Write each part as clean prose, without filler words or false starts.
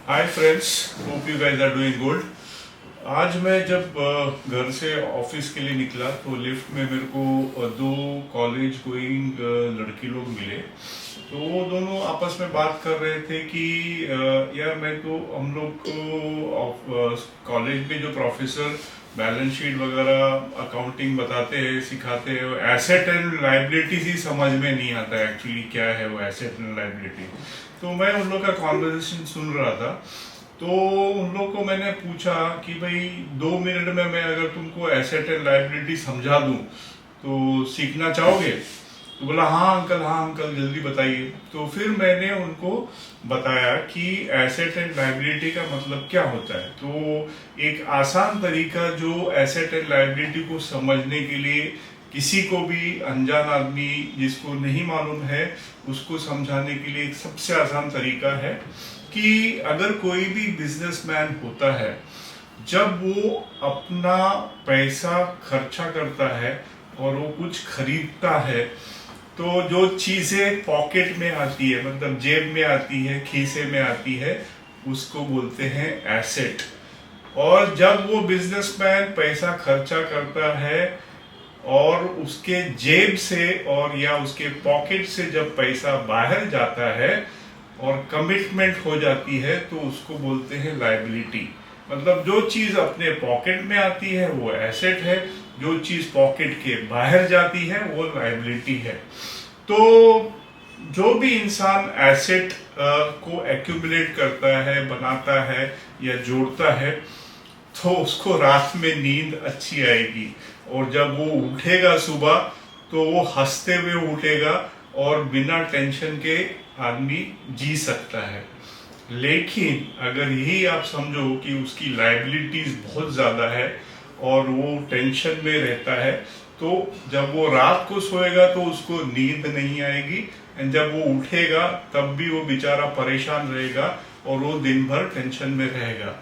Hi friends, hope you guys are doing good. आज मैं जब घर से ऑफिस के लिए निकला तो लिफ्ट में मेरे को दो कॉलेज गोइंग लड़की लोग मिले। तो वो दोनों आपस में बात कर रहे थे कि यार मैं तो हम लोग को कॉलेज में जो प्रोफेसर बैलेंस शीट वगैरह अकाउंटिंग बताते हैं सिखाते हैं, एसेट एंड लाइबिलिटीज ही समझ में नहीं आता है एक्चुअली क्या है वो एसेट एंड लाइबिलिटी। तो मैं उन लोग का कॉन्वर्सेशन सुन रहा था। तो उन लोग को मैंने पूछा कि भाई 2 मिनट में मैं अगर तुमको एसेट एंड लाइबिलिटी समझा दूं तो सीखना चाहोगे? तो बोला हाँ अंकल जल्दी बताइए। तो फिर मैंने उनको बताया कि एसेट एंड लाइबिलिटी का मतलब क्या होता है। तो एक आसान तरीका जो एसेट एंड लाइबिलिटी को समझने के लिए किसी को भी अनजान आदमी जिसको नहीं मालूम है उसको समझाने के लिए एक सबसे आसान तरीका है कि अगर कोई भी बिजनेसमैन होता है, जब वो अपना पैसा खर्चा करता है और वो कुछ खरीदता है, तो जो चीजें पॉकेट में आती है, मतलब जेब में आती है, खीसे में आती है, उसको बोलते हैं एसेट। और जब वो बिजनेसमैन पैसा खर्चा करता है और उसके जेब से और या उसके पॉकेट से जब पैसा बाहर जाता है और कमिटमेंट हो जाती है तो उसको बोलते हैं लायबिलिटी। मतलब जो चीज अपने पॉकेट में आती है वो एसेट है, जो चीज पॉकेट के बाहर जाती है वो लायबिलिटी है। तो जो भी इंसान एसेट को एक्यूमुलेट करता है, बनाता है या जोड़ता है, तो उसको रात में नींद अच्छी आएगी और जब वो उठेगा सुबह तो वो हंसते हुए उठेगा और बिना टेंशन के आदमी जी सकता है। लेकिन अगर यही आप समझो कि उसकी लायबिलिटीज बहुत ज्यादा है और वो टेंशन में रहता है, तो जब वो रात को सोएगा तो उसको नींद नहीं आएगी, एंड जब वो उठेगा तब भी वो बेचारा परेशान रहेगा और वो दिन भर टेंशन में रहेगा।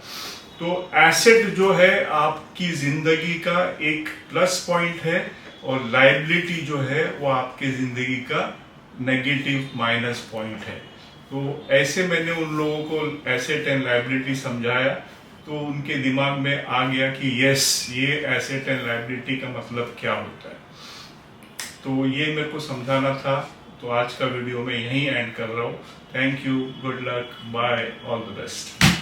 तो एसेट जो है आपकी जिंदगी का एक प्लस पॉइंट है और लायबिलिटी जो है वो आपके जिंदगी का नेगेटिव माइनस पॉइंट है। तो ऐसे मैंने उन लोगों को एसेट एंड लायबिलिटी समझाया तो उनके दिमाग में आ गया कि यस, ये एसेट एंड लायबिलिटी का मतलब क्या होता है। तो ये मेरे को समझाना था। तो आज का वीडियो मैं यहीं एंड कर रहा हूँ। Thank you, good luck, bye, all the best.